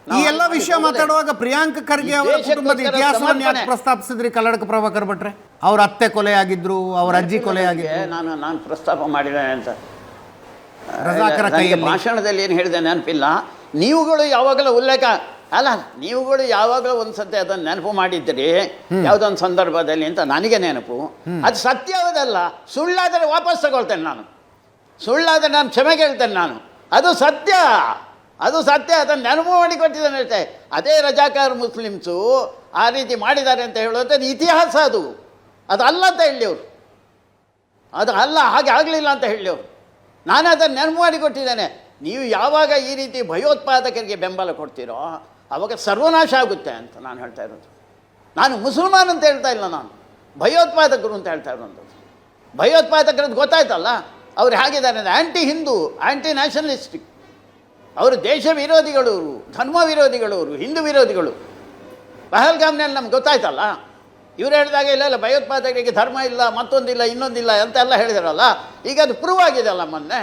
ಈ ಎಲ್ಲ ವಿಷಯ ಮಾತಾಡುವಾಗ ಪ್ರಿಯಾಂಕ್ ಖರ್ಗೆ ಅವರ ಕುಟುಂಬದ ಇತಿಹಾಸವನ್ನು ಯಾಕೆ ಪ್ರಸ್ತಾಪಿಸಿದ್ರಿ ಕಲ್ಲಡ್ಕ ಪ್ರಭಾಕರ್ ಭಟ್ರೆ? ಅವ್ರ ಅತ್ತೆ ಕೊಲೆ ಆಗಿದ್ರು, ಅವ್ರ ಅಜ್ಜಿ ಕೊಲೆ ಆಗಿದ್ರು. ನಾನು ಪ್ರಸ್ತಾಪ ಮಾಡಿದ್ದೇನೆ ಅಂತ ರಜಾಕರ ಕೈಯಲ್ಲಿ ಭಾಷಣದಲ್ಲಿ ಏನು ಹೇಳಿದೆ ನೆನಪಿಲ್ಲ. ನೀವುಗಳು ಯಾವಾಗಲೂ ಉಲ್ಲೇಖ ಅಲ್ಲ, ನೀವುಗಳು ಯಾವಾಗಲೂ ಒಂದು ಸತಿ ಅದನ್ನು ನೆನಪು ಮಾಡಿದ್ದೀರಿ ಯಾವುದೊಂದು ಸಂದರ್ಭದಲ್ಲಿ ಅಂತ ನನಗೆ ನೆನಪು. ಅದು ಸತ್ಯವದಲ್ಲ, ಸುಳ್ಳಾದರೆ ವಾಪಸ್ ತಗೊಳ್ತೇನೆ ನಾನು, ಸುಳ್ಳಾದರೆ ನಾನು ಕ್ಷಮೆ ಕೇಳ್ತೇನೆ ನಾನು. ಅದು ಸತ್ಯ, ಅದು ಸತ್ಯ, ಅದನ್ನು ನೆನಪು ಮಾಡಿ ಕೊಟ್ಟಿದ್ದಾನೆ ಅಷ್ಟೇ. ಅದೇ ರಜಾಕಾರ್ ಮುಸ್ಲಿಮ್ಸು ಆ ರೀತಿ ಮಾಡಿದ್ದಾರೆ ಅಂತ ಹೇಳೋದು ಇತಿಹಾಸ, ಅದು ಅಲ್ಲ ಅಂತ ಹೇಳಿ ಅವರು, ಅದು ಅಲ್ಲ, ಹಾಗೆ ಆಗಲಿಲ್ಲ ಅಂತ ಹೇಳಿ ಅವರು. ನಾನು ಅದನ್ನು ನೆನಪು ಮಾಡಿ ಕೊಟ್ಟಿದ್ದೇನೆ. ನೀವು ಯಾವಾಗ ಈ ರೀತಿ ಭಯೋತ್ಪಾದಕರಿಗೆ ಬೆಂಬಲ ಕೊಡ್ತೀರೋ ಆವಾಗ ಸರ್ವನಾಶ ಆಗುತ್ತೆ ಅಂತ ನಾನು ಹೇಳ್ತಾ ಇರೋದು. ನಾನು ಮುಸಲ್ಮಾನ್ ಅಂತ ಹೇಳ್ತಾ ಇಲ್ಲ, ನಾನು ಭಯೋತ್ಪಾದಕರು ಅಂತ ಹೇಳ್ತಾ ಇರೋಂಥದ್ದು. ಭಯೋತ್ಪಾದಕರದ್ದು ಗೊತ್ತಾಯ್ತಲ್ಲ, ಅವ್ರು ಹೇಗಿದ್ದಾರೆ ಅಂದರೆ ಆ್ಯಂಟಿ ಹಿಂದೂ, ಆ್ಯಂಟಿ ನ್ಯಾಷನಲಿಸ್ಟಿಕ್, ಅವರು ದೇಶ ವಿರೋಧಿಗಳು, ಧರ್ಮ ವಿರೋಧಿಗಳು, ಹಿಂದೂ ವಿರೋಧಿಗಳು. ಪಹಲ್ಗಾಮ್ನಲ್ಲಿ ನಮ್ಗೆ ಗೊತ್ತಾಯ್ತಲ್ಲ, ಇವರು ಹೇಳಿದಾಗ ಇಲ್ಲ ಭಯೋತ್ಪಾದಕರಿಗೆ ಧರ್ಮ ಇಲ್ಲ, ಮತ್ತೊಂದಿಲ್ಲ, ಇನ್ನೊಂದಿಲ್ಲ ಅಂತೆಲ್ಲ ಹೇಳಿದಾರಲ್ಲ. ಈಗ ಅದು ಪ್ರೂವ್ ಆಗಿದೆಯಲ್ಲ ಮೊನ್ನೆ.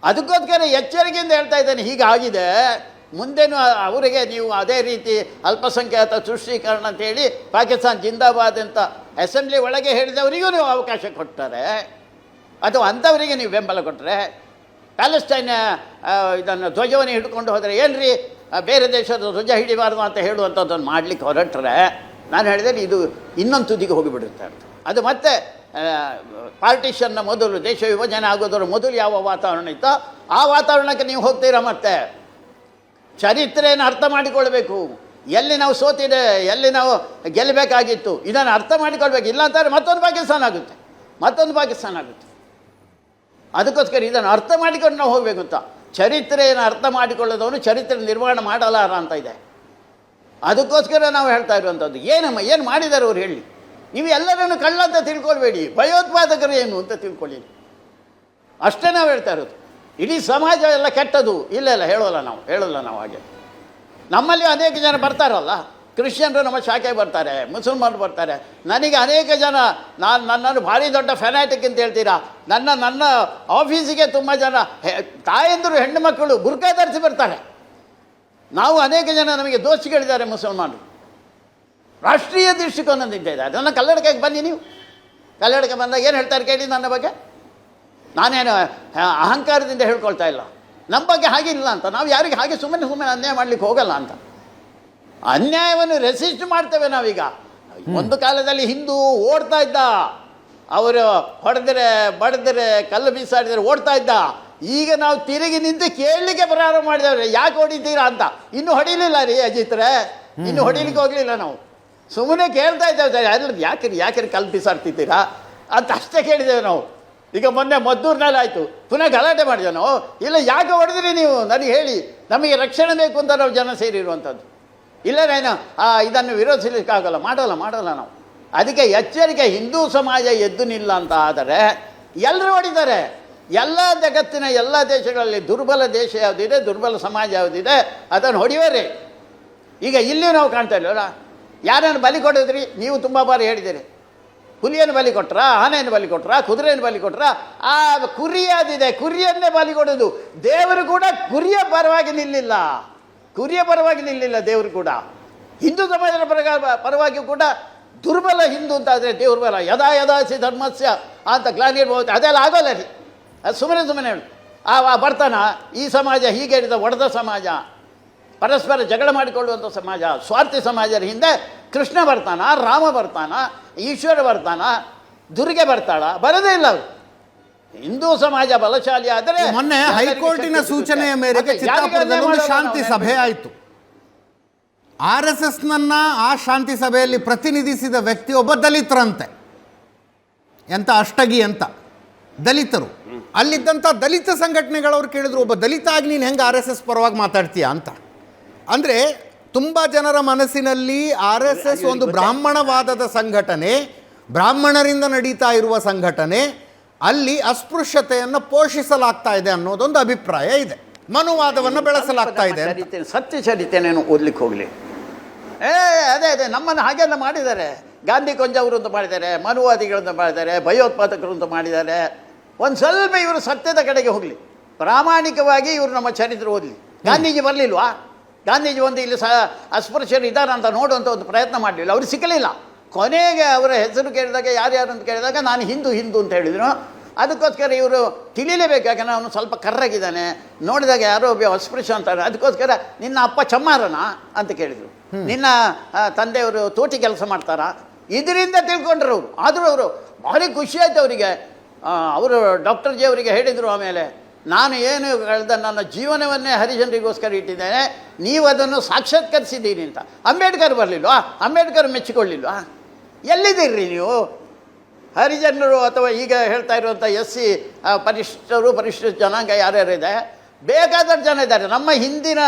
ಅದಕ್ಕೋಸ್ಕರ ಎಚ್ಚರಿಕೆಯಿಂದ ಹೇಳ್ತಾ ಇದ್ದೇನೆ, ಹೀಗಾಗಿದೆ, ಮುಂದೇನು ಅವರಿಗೆ ನೀವು ಅದೇ ರೀತಿ ಅಲ್ಪಸಂಖ್ಯಾತ ತುಷ್ಟೀಕರಣ ಅಂತೇಳಿ ಪಾಕಿಸ್ತಾನ್ ಜಿಂದಾಬಾದ್ ಅಂತ ಅಸೆಂಬ್ಲಿ ಒಳಗೆ ಹೇಳಿದವರಿಗೂ ನೀವು ಅವಕಾಶ ಕೊಡ್ತಾರೆ, ಅಥವಾ ಅಂಥವರಿಗೆ ನೀವು ಬೆಂಬಲ ಕೊಟ್ಟರೆ, ಪ್ಯಾಲೆಸ್ಟೈನ್ ಇದನ್ನು ಧ್ವಜವನ್ನು ಹಿಡ್ಕೊಂಡು ಹೋದರೆ ಏನ್ರಿ ಬೇರೆ ದೇಶದ ಧ್ವಜ ಹಿಡಿಬಾರ್ದು ಅಂತ ಹೇಳುವಂಥದ್ದನ್ನು ಮಾಡಲಿಕ್ಕೆ ಹೊರಟ್ರೆ, ನಾನು ಹೇಳಿದರೆ ಇದು ಇನ್ನೊಂದು ತುದಿಗೆ ಹೋಗಿಬಿಡುತ್ತೆ ಅಂತ. ಅದು ಮತ್ತೆ ಪಾರ್ಟಿಷನ್ನ ಮೊದಲು, ದೇಶ ವಿಭಜನೆ ಆಗೋದ್ರ ಮೊದಲು ಯಾವ ವಾತಾವರಣ ಇತ್ತೋ ಆ ವಾತಾವರಣಕ್ಕೆ ನೀವು ಹೋಗ್ತೀರಾ. ಮತ್ತೆ ಚರಿತ್ರೆಯನ್ನು ಅರ್ಥ ಮಾಡಿಕೊಳ್ಬೇಕು. ಎಲ್ಲಿ ನಾವು ಸೋತಿದೆ, ಎಲ್ಲಿ ನಾವು ಗೆಲ್ಲಬೇಕಾಗಿತ್ತು, ಇದನ್ನು ಅರ್ಥ ಮಾಡಿಕೊಳ್ಬೇಕು. ಇಲ್ಲ ಅಂತಾರೆ ಮತ್ತೊಂದು ಪಾಕಿಸ್ತಾನ ಆಗುತ್ತೆ, ಮತ್ತೊಂದು ಪಾಕಿಸ್ತಾನ ಆಗುತ್ತೆ. ಅದಕ್ಕೋಸ್ಕರ ಇದನ್ನು ಅರ್ಥ ಮಾಡಿಕೊಂಡು ನಾವು ಹೋಗಬೇಕು ಅಂತ. ಚರಿತ್ರೆಯನ್ನು ಅರ್ಥ ಮಾಡಿಕೊಳ್ಳೋದವನು ಚರಿತ್ರೆ ನಿರ್ಮಾಣ ಮಾಡಲಾರ ಅಂತ ಇದೆ. ಅದಕ್ಕೋಸ್ಕರ ನಾವು ಹೇಳ್ತಾ ಇರುವಂಥದ್ದು. ಏನು ಮಾಡಿದ್ದಾರೆ ಅವ್ರು ಹೇಳಿ. ನೀವು ಎಲ್ಲರನ್ನು ಕಳ್ಳ ಅಂತ ತಿಳ್ಕೊಳ್ಬೇಡಿ, ಭಯೋತ್ಪಾದಕರು ಏನು ಅಂತ ತಿಳ್ಕೊಳ್ಳಿ, ಅಷ್ಟೇ ನಾವು ಹೇಳ್ತಾ ಇರೋದು. ಇಡೀ ಸಮಾಜ ಎಲ್ಲ ಕೆಟ್ಟದು ಇಲ್ಲ ಹೇಳೋಲ್ಲ ನಾವು ಹಾಗೆ. ನಮ್ಮಲ್ಲಿ ಅನೇಕ ಜನ ಬರ್ತಾರಲ್ಲ, ಕ್ರಿಶ್ಚಿಯನ್ರು ನಮ್ಮ ಶಾಖೆ ಬರ್ತಾರೆ, ಮುಸಲ್ಮಾನರು ಬರ್ತಾರೆ. ನನಗೆ ಅನೇಕ ಜನ ನನ್ನನ್ನು ಭಾರಿ ದೊಡ್ಡ ಫೆನಾಟಿಕ್ ಅಂತ ಹೇಳ್ತೀರಾ. ನನ್ನ ಆಫೀಸಿಗೆ ತುಂಬ ಜನ ತಾಯಂದರು, ಹೆಣ್ಣು ಮಕ್ಕಳು ಬುರ್ಕಾ ಧರಿಸಿ ಬರ್ತಾರೆ. ನಾವು ಅನೇಕ ಜನ ನಮಗೆ ದೋಷಿಗಳಿದ್ದಾರೆ ಮುಸಲ್ಮಾನರು, ರಾಷ್ಟ್ರೀಯ ದೃಷ್ಟಿಕೋನದಿಂದ ಇದೆ. ಅದನ್ನು ಕಲ್ಲಡ್ಕಕ್ಕೆ ಬನ್ನಿ, ನೀವು ಕಲ್ಲಡ್ಕ ಬಂದಾಗ ಏನು ಹೇಳ್ತಾರೆ ಕೇಳಿ ನನ್ನ ಬಗ್ಗೆ. ನಾನೇನು ಅಹಂಕಾರದಿಂದ ಹೇಳ್ಕೊಳ್ತಾ ಇಲ್ಲ, ನಮ್ಮ ಬಗ್ಗೆ ಹಾಗಿಲ್ಲ ಅಂತ. ನಾವು ಯಾರಿಗೆ ಹಾಗೆ ಸುಮ್ಮನೆ ಅನ್ಯಾಯ ಮಾಡಲಿಕ್ಕೆ ಹೋಗಲ್ಲ ಅಂತ. ಅನ್ಯಾಯವನ್ನು ರೆಸಿಸ್ಟ್ ಮಾಡ್ತೇವೆ ನಾವೀಗ. ಒಂದು ಕಾಲದಲ್ಲಿ ಹಿಂದೂ ಓಡ್ತಾ ಇದ್ದ, ಅವರು ಹೊಡೆದರೆ ಬಡಿದರೆ ಕಲ್ಲು ಬೀಸಾಡಿದರೆ ಓಡ್ತಾ ಇದ್ದ. ಈಗ ನಾವು ತಿರುಗಿ ನಿಂತು ಕೇಳಲಿಕ್ಕೆ ಪ್ರಾರಂಭ ಮಾಡಿದವ್ರೆ, ಯಾಕೆ ಹೊಡಿತೀರಾ ಅಂತ. ಇನ್ನೂ ಹೊಡಿಲಿಲ್ಲ ರೀ ಅಜಿತ್ರೆ, ಇನ್ನೂ ಹೊಡಿಲಿಕ್ಕೆ ಹೋಗಲಿಲ್ಲ. ನಾವು ಸುಮ್ಮನೆ ಕೇಳ್ತಾ ಇದ್ದೇವೆ, ಅಲ್ಲ ಯಾಕೆ ಕಲ್ಲು ಬೀಸಾಡ್ತಿದ್ದೀರಾ ಅಂತ ಅಷ್ಟೇ ಕೇಳಿದ್ದೇವೆ ನಾವು. ಈಗ ಮೊನ್ನೆ ಮದ್ದೂರಿನಲ್ಲಿ ಆಯಿತು, ಪುನಃ ಗಲಾಟೆ ಮಾಡಿದೆ ನಾವು. ಇಲ್ಲ ಯಾಕೆ ಹೊಡೆದ್ರಿ ನೀವು ನನಗೆ ಹೇಳಿ, ನಮಗೆ ರಕ್ಷಣೆ ಬೇಕು ಅಂತ ನಾವು ಜನ ಸೇರಿರುವಂಥದ್ದು. ಇಲ್ಲ ನಾನು ಇದನ್ನು ವಿರೋಧಿಸಲಿಕ್ಕಾಗಲ್ಲ, ಮಾಡಲ್ಲ ನಾವು. ಅದಕ್ಕೆ ಎಚ್ಚರಿಕೆ. ಹಿಂದೂ ಸಮಾಜ ಎದ್ದು ನಿಲ್ಲ ಅಂತ ಆದರೆ ಎಲ್ಲರೂ ಹೊಡಿತಾರೆ. ಎಲ್ಲ ಜಗತ್ತಿನ ಎಲ್ಲ ದೇಶಗಳಲ್ಲಿ ದುರ್ಬಲ ದೇಶ ಯಾವುದಿದೆ, ದುರ್ಬಲ ಸಮಾಜ ಯಾವುದಿದೆ, ಅದನ್ನು ಹೊಡಿವೇರಿ. ಈಗ ಇಲ್ಲಿ ನಾವು ಕಾಣ್ತಾ ಇಲ್ಲವಲ್ಲ, ಯಾರನ್ನು ಬಲಿ ಕೊಡಿದ್ರಿ ನೀವು? ತುಂಬ ಬಾರಿ ಹೇಳಿದ್ದೀರಿ. ಹುಲಿಯನ್ನು ಬಲಿ ಕೊಟ್ರಾ, ಆನೆಯನ್ನು ಬಲಿ ಕೊಟ್ರಾ, ಕುದುರೆಯನ್ನು ಬಲಿ ಕೊಟ್ರಾ? ಆ ಕುರಿ ಯಾವ್ದಿದೆ, ಕುರಿಯನ್ನೇ ಬಲಿ ಕೊಡೋದು. ದೇವರು ಕೂಡ ಕುರಿಯ ಪರವಾಗಿ ನಿಲ್ಲಿಲ್ಲ, ದೇವರು ಕೂಡ. ಹಿಂದೂ ಸಮಾಜದ ಪರವಾಗಿ ಕೂಡ ದುರ್ಬಲ ಹಿಂದೂ ಅಂತ ಆದರೆ ದೇವ್ರ ಬಲ ಯದಾಸಿ ಧರ್ಮಸ್ಯ ಅಂತ ಗ್ಲಾನಿರ್ಬೋದು, ಅದೆಲ್ಲ ಆಗೋಲ್ಲ ರೀ. ಅದು ಸುಮ್ಮನೆ ಹೇಳು. ಬರ್ತಾನ ಈ ಸಮಾಜ ಹೀಗೆ ಹಿಡಿದ ಒಡೆದ ಸಮಾಜ, ಪರಸ್ಪರ ಜಗಳ ಮಾಡಿಕೊಳ್ಳುವಂಥ ಸಮಾಜ, ಸ್ವಾರ್ಥಿ ಸಮಾಜದ ಹಿಂದೆ ಕೃಷ್ಣ ಬರ್ತಾನ, ರಾಮ ಬರ್ತಾನ, ಈಶ್ವರ ಬರ್ತಾನ, ದುರ್ಗೆ ಬರ್ತಾಳ? ಬರೋದೇ ಇಲ್ಲ ಅವರು. ಹಿಂದೂ ಸಮಾಜ ಬಲಶಾಲಿ ಆದರೆ. ಮೊನ್ನೆ ಹೈಕೋರ್ಟಿನ ಸೂಚನೆಯ ಮೇರೆಗೆ ಚಿತ್ತಾಪುರದಲ್ಲಿ ಒಂದು ಶಾಂತಿ ಸಭೆ ಆಯಿತು. RSSನನ್ನ ಆ ಶಾಂತಿ ಸಭೆಯಲ್ಲಿ ಪ್ರತಿನಿಧಿಸಿದ ವ್ಯಕ್ತಿ ಒಬ್ಬ ದಲಿತರಂತೆ. ಎಂತ ಅಷ್ಟಗಿ ಅಂತ ದಲಿತರು. ಅಲ್ಲಿದ್ದಂಥ ದಲಿತ ಸಂಘಟನೆಗಳವ್ರು ಕೇಳಿದ್ರು, ಒಬ್ಬ ದಲಿತ ಆಗಿ ನೀನು ಹೆಂಗೆ RSS ಪರವಾಗಿ ಮಾತಾಡ್ತೀಯ ಅಂತ. ಅಂದರೆ ತುಂಬ ಜನರ ಮನಸ್ಸಿನಲ್ಲಿ RSS ಒಂದು ಬ್ರಾಹ್ಮಣವಾದದ ಸಂಘಟನೆ, ಬ್ರಾಹ್ಮಣರಿಂದ ನಡೀತಾ ಇರುವ ಸಂಘಟನೆ, ಅಲ್ಲಿ ಅಸ್ಪೃಶ್ಯತೆಯನ್ನು ಪೋಷಿಸಲಾಗ್ತಾ ಇದೆ ಅನ್ನೋದೊಂದು ಅಭಿಪ್ರಾಯ ಇದೆ. ಮನುವಾದವನ್ನು ಬೆಳೆಸಲಾಗ್ತಾ ಇದೆ. ಸತ್ಯ ಚರಿತ್ರೆನೇನು ಓದ್ಲಿಕ್ಕೆ ಹೋಗಲಿ. ಅದೇ ನಮ್ಮನ್ನು ಹಾಗೆಲ್ಲ ಮಾಡಿದ್ದಾರೆ. ಗಾಂಧಿ ಕೊಂಜವರು ಅಂತ ಮಾಡಿದ್ದಾರೆ, ಮನುವಾದಿಗಳಂತ ಮಾಡಿದ್ದಾರೆ, ಭಯೋತ್ಪಾದಕರು ಅಂತ ಮಾಡಿದ್ದಾರೆ. ಒಂದು ಸ್ವಲ್ಪ ಇವರು ಸತ್ಯದ ಕಡೆಗೆ ಹೋಗಲಿ, ಪ್ರಾಮಾಣಿಕವಾಗಿ ಇವರು ನಮ್ಮ ಚರಿತ್ರೆ ಓದಲಿ. ಗಾಂಧೀಜಿ ಬರಲಿಲ್ವಾ? ಗಾಂಧೀಜಿ ಒಂದು ಇಲ್ಲಿ ಅಸ್ಪೃಶ್ಯರು ಇದ್ದಾರೆ ಅಂತ ನೋಡುವಂಥ ಒಂದು ಪ್ರಯತ್ನ ಮಾಡಲಿಲ್ಲ, ಅವ್ರು ಸಿಕ್ಕಲಿಲ್ಲ. ಕೊನೆಗೆ ಅವರ ಹೆಸರು ಕೇಳಿದಾಗ ಯಾರ್ಯಾರು ಅಂತ ಕೇಳಿದಾಗ ನಾನು ಹಿಂದೂ ಅಂತ ಹೇಳಿದರು. ಅದಕ್ಕೋಸ್ಕರ ಇವರು ತಿಳಿಲೇಬೇಕು, ಯಾಕಂದರೆ ಅವನು ಸ್ವಲ್ಪ ಕರ್ರಾಗಿದ್ದಾನೆ, ನೋಡಿದಾಗ ಯಾರೋ ಒಬ್ಬ ಅಸ್ಪೃಶ್ಯ ಅಂತಾರೆ. ಅದಕ್ಕೋಸ್ಕರ ನಿನ್ನ ಅಪ್ಪ ಚಮ್ಮಾರನ ಅಂತ ಕೇಳಿದರು, ನಿನ್ನ ತಂದೆಯವರು ತೋಟಿ ಕೆಲಸ ಮಾಡ್ತಾರಾ, ಇದರಿಂದ ತಿಳ್ಕೊಂಡ್ರು ಅವರು. ಆದರೂ ಅವರು ಭಾರಿ ಖುಷಿ ಆಯಿತು ಅವರಿಗೆ. ಅವರು ಡಾಕ್ಟರ್ ಜಿ ಅವರಿಗೆ ಹೇಳಿದರು ಆಮೇಲೆ, ನಾನು ಏನು ಕಳೆದ ನನ್ನ ಜೀವನವನ್ನೇ ಹರಿಜನರಿಗೋಸ್ಕರ ಇಟ್ಟಿದ್ದೇನೆ, ನೀವು ಅದನ್ನು ಸಾಕ್ಷಾತ್ಕರಿಸಿದ್ದೀರಿ ಅಂತ. ಅಂಬೇಡ್ಕರ್ ಬರಲಿಲ್ವಾ? ಅಂಬೇಡ್ಕರ್ ಮೆಚ್ಚಿಕೊಳ್ಳಿಲ್ವಾ? ಎಲ್ಲಿದ್ದೀರಿ ನೀವು? ಹರಿಜನರು ಅಥವಾ ಈಗ ಹೇಳ್ತಾ ಇರುವಂಥ SC ಪರಿಶಿಷ್ಟ ಜನಾಂಗ ಯಾರ್ಯಾರಿದೆ, ಬೇಕಾದಷ್ಟು ಜನ ಇದ್ದಾರೆ. ನಮ್ಮ ಹಿಂದಿನ,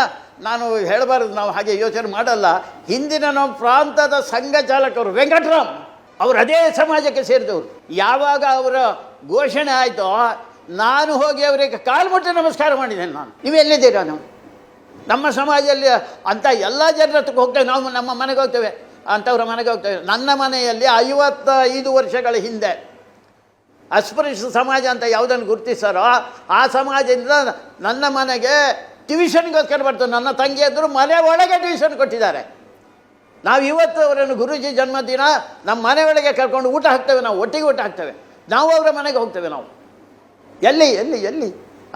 ನಾನು ಹೇಳಬಾರ್ದು, ನಾವು ಹಾಗೆ ಯೋಚನೆ ಮಾಡಲ್ಲ, ಹಿಂದಿನ ನಮ್ಮ ಪ್ರಾಂತದ ಸಂಘ ಚಾಲಕರು ವೆಂಕಟರಾಮ್ ಅವರು ಅದೇ ಸಮಾಜಕ್ಕೆ ಸೇರಿದವರು. ಯಾವಾಗ ಅವರ ಘೋಷಣೆ ಆಯಿತೋ ನಾನು ಹೋಗಿ ಅವರಿಗೆ ಕಾಲ್ಮುಟ್ಟಿ ನಮಸ್ಕಾರ ಮಾಡಿದ್ದೇನೆ. ನಾನು ನೀವು ಎಲ್ಲಿದ್ದೀರಾ? ನಮ್ಮ ಸಮಾಜದಲ್ಲಿ ಅಂಥ ಎಲ್ಲ ಜನರ ಹತ್ರಕ್ಕೆ ಹೋಗ್ತೇವೆ, ನಾವು ನಮ್ಮ ಮನೆಗೆ ಹೋಗ್ತೇವೆ, ಅಂಥವ್ರ ಮನೆಗೆ ಹೋಗ್ತೇವೆ. ನನ್ನ ಮನೆಯಲ್ಲಿ 55 ವರ್ಷಗಳ ಹಿಂದೆ ಅಸ್ಪೃಶ್ಯ ಸಮಾಜ ಅಂತ ಯಾವುದನ್ನು ಗುರುತಿಸಾರೋ ಆ ಸಮಾಜದಿಂದ ನನ್ನ ಮನೆಗೆ ಟ್ಯೂಷನ್ಗೋಸ್ಕರ ಬರ್ತದೆ. ನನ್ನ ತಂಗಿಯಂದರು ಮನೆ ಒಳಗೆ ಟ್ಯೂಷನ್ ಕೊಟ್ಟಿದ್ದಾರೆ. ನಾವು ಇವತ್ತು ಅವರನ್ನು ಗುರೂಜಿ ಜನ್ಮದಿನ ನಮ್ಮ ಮನೆ ಒಳಗೆ ಕರ್ಕೊಂಡು ಊಟ ಹಾಕ್ತೇವೆ, ನಾವು ಒಟ್ಟಿಗೆ ಊಟ ಹಾಕ್ತೇವೆ, ನಾವು ಅವರ ಮನೆಗೆ ಹೋಗ್ತೇವೆ. ನಾವು ಎಲ್ಲಿ ಎಲ್ಲಿ ಎಲ್ಲಿ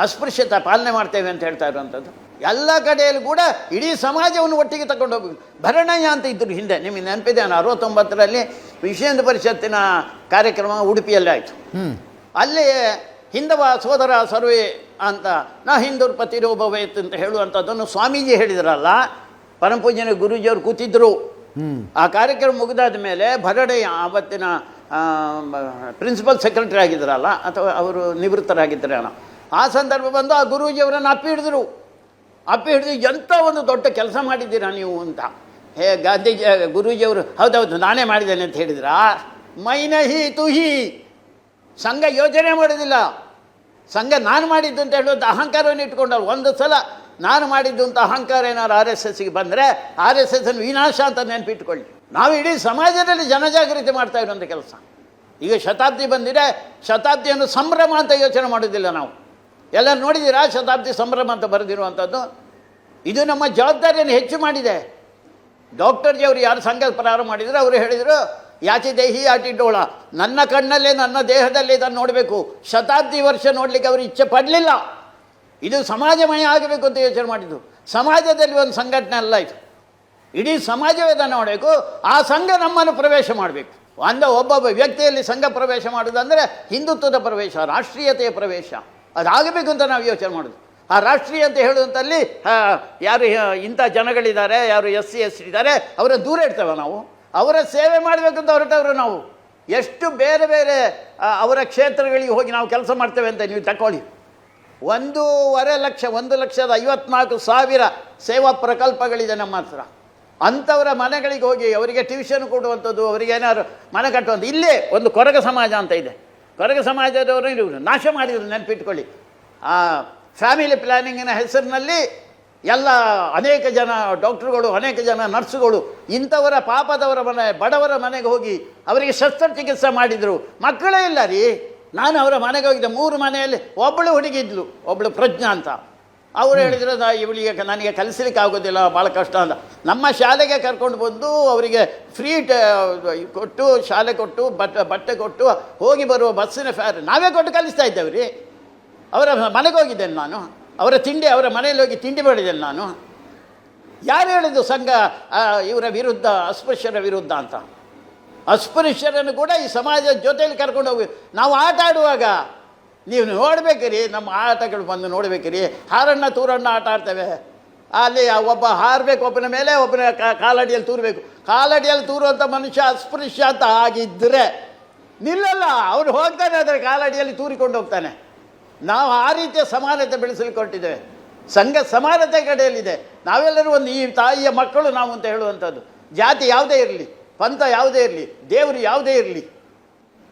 ಅಸ್ಪೃಶ್ಯತೆ ಪಾಲನೆ ಮಾಡ್ತೇವೆ ಅಂತ ಹೇಳ್ತಾ ಇರುವಂಥದ್ದು. ಎಲ್ಲ ಕಡೆಯಲ್ಲೂ ಕೂಡ ಇಡೀ ಸಮಾಜವನ್ನು ಒಟ್ಟಿಗೆ ತಗೊಂಡು ಹೋಗ್ಬೇಕು. ಭರಣಯ್ಯ ಅಂತ ಇದ್ದರು ಹಿಂದೆ, ನಿಮಗೆ ನೆನಪಿದೆ, 69ರಲ್ಲಿ ವಿಶ್ವ ಹಿಂದೂ ಪರಿಷತ್ತಿನ ಕಾರ್ಯಕ್ರಮ ಉಡುಪಿಯಲ್ಲಿ ಆಯಿತು. ಅಲ್ಲಿ ಹಿಂದವ ಸೋದರ ಸರ್ವೇ ಅಂತ ನಾ ಹಿಂದೂರ್ ಪತಿರೋಭವೇತ್ ಅಂತ ಹೇಳುವಂಥದ್ದನ್ನು ಸ್ವಾಮೀಜಿ ಹೇಳಿದ್ರಲ್ಲ, ಪರಮಪೂಜ್ಯನ ಗುರೂಜಿಯವರು ಕೂತಿದ್ದರು. ಆ ಕಾರ್ಯಕ್ರಮ ಮುಗಿದಾದ ಮೇಲೆ ಭರಣಯ್ಯ ಆವತ್ತಿನ ಪ್ರಿನ್ಸಿಪಲ್ ಸೆಕ್ರೆಟರಿ ಆಗಿದ್ದರಲ್ಲ, ಅಥವಾ ಅವರು ನಿವೃತ್ತರಾಗಿದ್ದರೇನೋ, ಆ ಸಂದರ್ಭ ಬಂದು ಆ ಗುರೂಜಿಯವರನ್ನು ಅಪ್ಪಿ ಹಿಡಿದ್ರು. ಎಂಥ ಒಂದು ದೊಡ್ಡ ಕೆಲಸ ಮಾಡಿದ್ದೀರಾ ನೀವು ಅಂತ. ಗಾಂಧೀಜಿ ಗುರೂಜಿಯವರು ಹೌದೌದು ನಾನೇ ಮಾಡಿದ್ದೇನೆ ಅಂತ ಹೇಳಿದ್ರ. ಮೈನಹಿ ತುಹಿ, ಸಂಘ ಯೋಚನೆ ಮಾಡೋದಿಲ್ಲ, ಸಂಘ ನಾನು ಮಾಡಿದ್ದು ಅಂತ ಹೇಳುವಂಥ ಅಹಂಕಾರವನ್ನು ಇಟ್ಕೊಂಡವ್ರು. ಒಂದು ಸಲ ನಾನು ಮಾಡಿದ್ದು ಅಂತ ಅಹಂಕಾರ ಏನಾದ್ರು RSSಗೆ ಬಂದರೆ RSSನ ವಿನಾಶ ಅಂತ ನೆನಪಿಟ್ಕೊಳ್ಳಿ. ನಾವು ಇಡೀ ಸಮಾಜದಲ್ಲಿ ಜನಜಾಗೃತಿ ಮಾಡ್ತಾ ಇರುವಂಥ ಕೆಲಸ. ಈಗ ಶತಾಬ್ದಿ ಬಂದಿದೆ, ಶತಾಬ್ದಿಯನ್ನು ಸಂಭ್ರಮ ಅಂತ ಯೋಚನೆ ಮಾಡೋದಿಲ್ಲ ನಾವು. ಎಲ್ಲ ನೋಡಿದ್ದೀರಾ ಶತಾಬ್ದಿ ಸಂಭ್ರಮ ಅಂತ ಬರೆದಿರುವಂಥದ್ದು? ಇದು ನಮ್ಮ ಜವಾಬ್ದಾರಿಯನ್ನು ಹೆಚ್ಚು ಮಾಡಿದೆ. ಡಾಕ್ಟರ್ ಜಿ ಅವರು ಯಾರು ಸಂಘ ಪ್ರಾರಂಭ ಮಾಡಿದ್ರು ಅವರು ಹೇಳಿದರು, ಯಾಚಿ ದೇಹಿ ಯಾಟಿ ಡೋಳ, ನನ್ನ ಕಣ್ಣಲ್ಲೇ ನನ್ನ ದೇಹದಲ್ಲಿ ಇದನ್ನು ನೋಡಬೇಕು. ಶತಾಬ್ದಿ ವರ್ಷ ನೋಡಲಿಕ್ಕೆ ಅವರು ಇಚ್ಛೆ ಪಡಲಿಲ್ಲ. ಇದು ಸಮಾಜಮಯ ಆಗಬೇಕು ಅಂತ ಯೋಚನೆ ಮಾಡಿದ್ದು. ಸಮಾಜದಲ್ಲಿ ಒಂದು ಸಂಘಟನೆ ಅಲ್ಲ ಇದು, ಇಡೀ ಸಮಾಜವೇ ಇದನ್ನು ಮಾಡಬೇಕು. ಆ ಸಂಘ ನಮ್ಮನ್ನು ಪ್ರವೇಶ ಮಾಡಬೇಕು. ಒಬ್ಬೊಬ್ಬ ವ್ಯಕ್ತಿಯಲ್ಲಿ ಸಂಘ ಪ್ರವೇಶ ಮಾಡೋದಂದರೆ ಹಿಂದುತ್ವದ ಪ್ರವೇಶ, ರಾಷ್ಟ್ರೀಯತೆಯ ಪ್ರವೇಶ ಅದಾಗಬೇಕು ಅಂತ ನಾವು ಯೋಚನೆ ಮಾಡೋದು. ಆ ರಾಷ್ಟ್ರೀಯ ಅಂತ ಹೇಳುವಂಥಲ್ಲಿ ಯಾರು ಇಂಥ ಜನಗಳಿದ್ದಾರೆ, ಯಾರು SC ST ಇದ್ದಾರೆ, ಅವರ ದೂರ ಇಡ್ತೇವೆ ನಾವು. ಅವರ ಸೇವೆ ಮಾಡಬೇಕು ಅಂತ ಹೊರಟವರು ನಾವು. ಎಷ್ಟು ಬೇರೆ ಬೇರೆ ಅವರ ಕ್ಷೇತ್ರಗಳಿಗೆ ಹೋಗಿ ನಾವು ಕೆಲಸ ಮಾಡ್ತೇವೆ ಅಂತ ನೀವು ತಗೊಳ್ಳಿ. 1,54,054 ಸೇವಾ ಪ್ರಕಲ್ಪಗಳಿದೆ ನಮ್ಮ ಹತ್ರ. ಅಂಥವರ ಮನೆಗಳಿಗೆ ಹೋಗಿ ಅವರಿಗೆ ಟ್ಯೂಷನ್ ಕೊಡುವಂಥದ್ದು, ಅವರಿಗೆ ಏನಾದ್ರು ಮನೆ ಕಟ್ಟುವಂಥ. ಇಲ್ಲೇ ಒಂದು ಕೊರಗ ಸಮಾಜ ಅಂತ ಇದೆ, ಕೊರಗ ಸಮಾಜದವರು ಇವರು ನಾಶ ಮಾಡಿದರು, ನೆನಪಿಟ್ಕೊಳ್ಳಿ. ಆ ಫ್ಯಾಮಿಲಿ ಪ್ಲ್ಯಾನಿಂಗಿನ ಹೆಸರಿನಲ್ಲಿ ಎಲ್ಲ ಅನೇಕ ಜನ ಡಾಕ್ಟ್ರುಗಳು, ಅನೇಕ ಜನ ನರ್ಸುಗಳು ಇಂಥವರ ಪಾಪದವರ ಮನೆ, ಬಡವರ ಮನೆಗೆ ಹೋಗಿ ಅವರಿಗೆ ಶಸ್ತ್ರಚಿಕಿತ್ಸೆ ಮಾಡಿದರು. ಮಕ್ಕಳೇ ಇಲ್ಲ ರೀ. ನಾನು ಅವರ ಮನೆಗೆ ಹೋಗಿದ್ದೆ. 3 ಮನೆಯಲ್ಲಿ ಒಬ್ಬಳು ಹುಡುಗಿದ್ಲು, ಒಬ್ಬಳು ಪ್ರಜ್ಞಾ ಅಂತ. ಅವರು ಹೇಳಿದ್ರು, ಇವಳಿಗೆ ನನಗೆ ಕಲಿಸ್ಲಿಕ್ಕೆ ಆಗೋದಿಲ್ಲ, ಭಾಳ ಕಷ್ಟ ಅಂತ. ನಮ್ಮ ಶಾಲೆಗೆ ಕರ್ಕೊಂಡು ಬಂದು ಅವರಿಗೆ ಫ್ರೀ ಕೊಟ್ಟು, ಶಾಲೆ ಕೊಟ್ಟು, ಬಟ್ಟೆ ಕೊಟ್ಟು, ಹೋಗಿ ಬರುವ ಬಸ್ಸಿನ ಫೇರ್ ನಾವೇ ಕೊಟ್ಟು ಕಲಿಸ್ತಾ ಇದ್ದೇವೆ ರೀ. ಅವರ ಮನೆಗೆ ಹೋಗಿದ್ದೇನೆ ನಾನು, ಅವರ ತಿಂಡಿ, ಅವರ ಮನೆಯಲ್ಲಿ ಹೋಗಿ ತಿಂಡಿ ಮಾಡಿದ್ದೇನೆ ನಾನು. ಯಾರು ಹೇಳಿದ್ದು ಸಂಘ ಇವರ ವಿರುದ್ಧ, ಅಸ್ಪೃಶ್ಯರ ವಿರುದ್ಧ ಅಂತ? ಅಸ್ಪೃಶ್ಯರನ್ನು ಕೂಡ ಈ ಸಮಾಜದ ಜೊತೆಯಲ್ಲಿ ಕರ್ಕೊಂಡು ಹೋಗಿ ನಾವು ಆಟ ಆಡುವಾಗ ನೀವು ನೋಡಬೇಕಿರಿ, ನಮ್ಮ ಆಟಗಳು ಬಂದು ನೋಡಬೇಕಿರಿ. ಹಾರಣ್ಣ ತೂರಣ್ಣ ಆಟ ಆಡ್ತೇವೆ. ಅಲ್ಲಿ ಒಬ್ಬ ಹಾರಬೇಕು, ಒಬ್ಬನ ಮೇಲೆ, ಒಬ್ಬನ ಕಾಲಡಿಯಲ್ಲಿ ತೂರಬೇಕು. ಕಾಲಡಿಯಲ್ಲಿ ತೂರುವಂಥ ಮನುಷ್ಯ ಅಸ್ಪೃಶ್ಯ ಅಂತ ಆಗಿದ್ದರೆ ನಿಲ್ಲಲ್ಲ, ಅವನು ಹೋಗ್ತಾನೆ, ಅದರ ಕಾಲಡಿಯಲ್ಲಿ ತೂರಿಕೊಂಡು ಹೋಗ್ತಾನೆ. ನಾವು ಆ ರೀತಿಯ ಸಮಾನತೆ ಬೆಳೆಸಲಿಕ್ಕೆ ಹೊರಟಿದ್ದೇವೆ. ಸಂಘ ಸಮಾನತೆ ಕಡೆಯಲ್ಲಿದೆ. ನಾವೆಲ್ಲರೂ ಒಂದು ಈ ತಾಯಿಯ ಮಕ್ಕಳು ನಾವು ಅಂತ ಹೇಳುವಂಥದ್ದು. ಜಾತಿ ಯಾವುದೇ ಇರಲಿ, ಪಂಥ ಯಾವುದೇ ಇರಲಿ, ದೇವರು ಯಾವುದೇ ಇರಲಿ,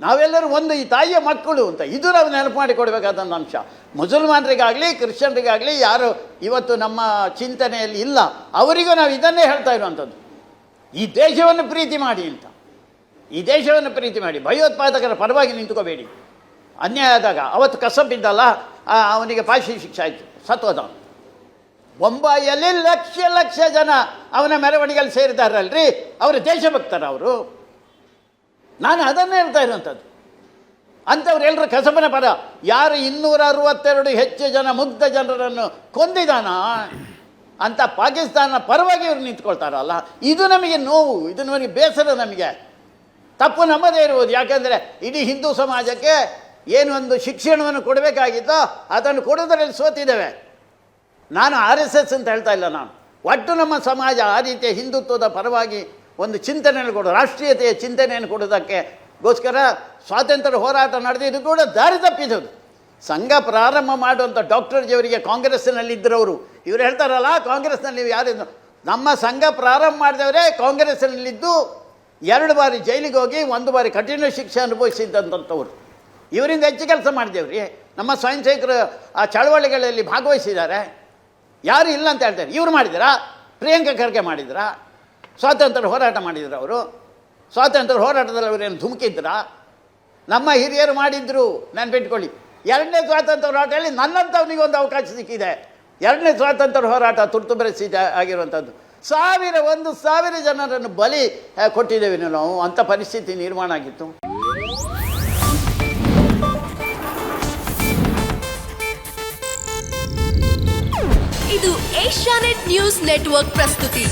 ನಾವೆಲ್ಲರೂ ಒಂದು ಈ ತಾಯಿಯ ಮಕ್ಕಳು ಅಂತ. ಇದು ನಾವು ನೆನಪು ಮಾಡಿಕೊಡ್ಬೇಕಾದಂಥ ಅಂಶ. ಮುಸಲ್ಮಾನರಿಗಾಗಲಿ ಕ್ರಿಶ್ಚಿಯನ್ರಿಗಾಗಲಿ ಯಾರು ಇವತ್ತು ನಮ್ಮ ಚಿಂತನೆಯಲ್ಲಿ ಇಲ್ಲ, ಅವರಿಗೂ ನಾವು ಇದನ್ನೇ ಹೇಳ್ತಾ ಇರುವಂಥದ್ದು. ಈ ದೇಶವನ್ನು ಪ್ರೀತಿ ಮಾಡಿ ಅಂತ. ಈ ದೇಶವನ್ನು ಪ್ರೀತಿ ಮಾಡಿ, ಭಯೋತ್ಪಾದಕರ ಪರವಾಗಿ ನಿಂತುಕೋಬೇಡಿ. ಅನ್ಯಾಯ ಆದಾಗ ಅವತ್ತು ಕಸಬಿದ್ದಲ್ಲ, ಅವನಿಗೆ ಫಾಶಿ ಶಿಕ್ಷೆ ಆಯಿತು, ಸತ್ತೋದ. ಬೊಂಬಾಯಿಯಲ್ಲಿ ಲಕ್ಷ ಲಕ್ಷ ಜನ ಅವನ ಮೆರವಣಿಗೆಯಲ್ಲಿ ಸೇರಿದಾರಲ್ರಿ, ಅವರು ದೇಶಭಕ್ತರ ಅವರು. ನಾನು ಅದನ್ನೇ ಹೇಳ್ತಾ ಇರುವಂಥದ್ದು. ಅಂಥವ್ರು ಎಲ್ಲರೂ ಕಸಬನ ಪರ. ಯಾರು 262 ಹೆಚ್ಚು ಜನ ಮುಗ್ಧ ಜನರನ್ನು ಕೊಂದಿದಾನ ಅಂತ ಪಾಕಿಸ್ತಾನ ಪರವಾಗಿ ಇವರು ನಿಂತ್ಕೊಳ್ತಾರಲ್ಲ, ಇದು ನಮಗೆ ನೋವು, ಇದು ನಮಗೆ ಬೇಸರ. ನಮಗೆ ತಪ್ಪು ನಮ್ಮದೇ ಇರುವುದು. ಯಾಕೆಂದರೆ ಇಡೀ ಹಿಂದೂ ಸಮಾಜಕ್ಕೆ ಏನು ಒಂದು ಶಿಕ್ಷಣವನ್ನು ಕೊಡಬೇಕಾಗಿತ್ತೋ ಅದನ್ನು ಕೊಡೋದ್ರಲ್ಲಿ ಸೋತಿದ್ದೇವೆ. ನಾನು RSS ಅಂತ ಹೇಳ್ತಾ ಇಲ್ಲ, ನಾನು ಒಟ್ಟು ನಮ್ಮ ಸಮಾಜ ಆ ರೀತಿಯ ಹಿಂದುತ್ವದ ಪರವಾಗಿ ಒಂದು ಚಿಂತನೆಯನ್ನು ಕೊಡೋದು, ರಾಷ್ಟ್ರೀಯತೆಯ ಚಿಂತನೆಯನ್ನು ಕೊಡೋದಕ್ಕೆಗೋಸ್ಕರ ಸ್ವಾತಂತ್ರ್ಯ ಹೋರಾಟ ನಡೆದಿದ್ದು ಕೂಡ ದಾರಿ ತಪ್ಪಿಸೋದು. ಸಂಘ ಪ್ರಾರಂಭ ಮಾಡುವಂಥ ಡಾಕ್ಟರ್ ಜಿಯವರಿಗೆ ಕಾಂಗ್ರೆಸ್ಸಿನಲ್ಲಿದ್ದರವರು ಇವರು ಹೇಳ್ತಾರಲ್ಲ, ಕಾಂಗ್ರೆಸ್ನಲ್ಲಿ ನೀವು ಯಾರು, ನಮ್ಮ ಸಂಘ ಪ್ರಾರಂಭ ಮಾಡಿದವರೇ ಕಾಂಗ್ರೆಸ್ಸಿನಲ್ಲಿದ್ದು 2 ಬಾರಿ ಜೈಲಿಗೆ ಹೋಗಿ 1 ಬಾರಿ ಕಠಿಣ ಶಿಕ್ಷೆ ಅನುಭವಿಸಿದ್ದಂಥವ್ರು. ಇವರಿಂದ ಹೆಚ್ಚು ಕೆಲಸ ಮಾಡಿದೇವ್ರಿ. ನಮ್ಮ ಸ್ವಯಂ ಸೇವಕರು ಆ ಚಳವಳಿಗಳಲ್ಲಿ ಭಾಗವಹಿಸಿದ್ದಾರೆ, ಯಾರು ಇಲ್ಲ ಅಂತ ಹೇಳ್ತಾರೆ. ಇವ್ರು ಮಾಡಿದಿರಾ? ಪ್ರಿಯಾಂಕಾ ಖರ್ಗೆ ಮಾಡಿದ್ರಾ? ಸ್ವಾತಂತ್ರ್ಯ ಹೋರಾಟ ಮಾಡಿದ್ರು ಅವರು. ಸ್ವಾತಂತ್ರ್ಯ ಹೋರಾಟದಲ್ಲಿ ಅವರೇನು ಧುಮುಕಿದ್ರಾ? ನಮ್ಮ ಹಿರಿಯರು ಮಾಡಿದ್ರು, ನೆನ್ಪಿಟ್ಕೊಳ್ಳಿ. 2ನೇ ಸ್ವಾತಂತ್ರ್ಯ ಹೋರಾಟದಲ್ಲಿ ನನ್ನಂಥವನಿಗೆ ಒಂದು ಅವಕಾಶ ಸಿಕ್ಕಿದೆ. 2ನೇ ಸ್ವಾತಂತ್ರ್ಯ ಹೋರಾಟ ತುರ್ತು ಪರಿಸ್ಥಿತಿ ಆಗಿರುವಂಥದ್ದು. 1,000 ಜನರನ್ನು ಬಲಿ ಕೊಟ್ಟಿದ್ದೇವೆ ನಾವು. ಅಂಥ ಪರಿಸ್ಥಿತಿ ನಿರ್ಮಾಣ ಆಗಿತ್ತು. ಇದು ಏಷ್ಯಾನೆಟ್ ನ್ಯೂಸ್ ನೆಟ್ವರ್ಕ್ ಪ್ರಸ್ತುತಿ.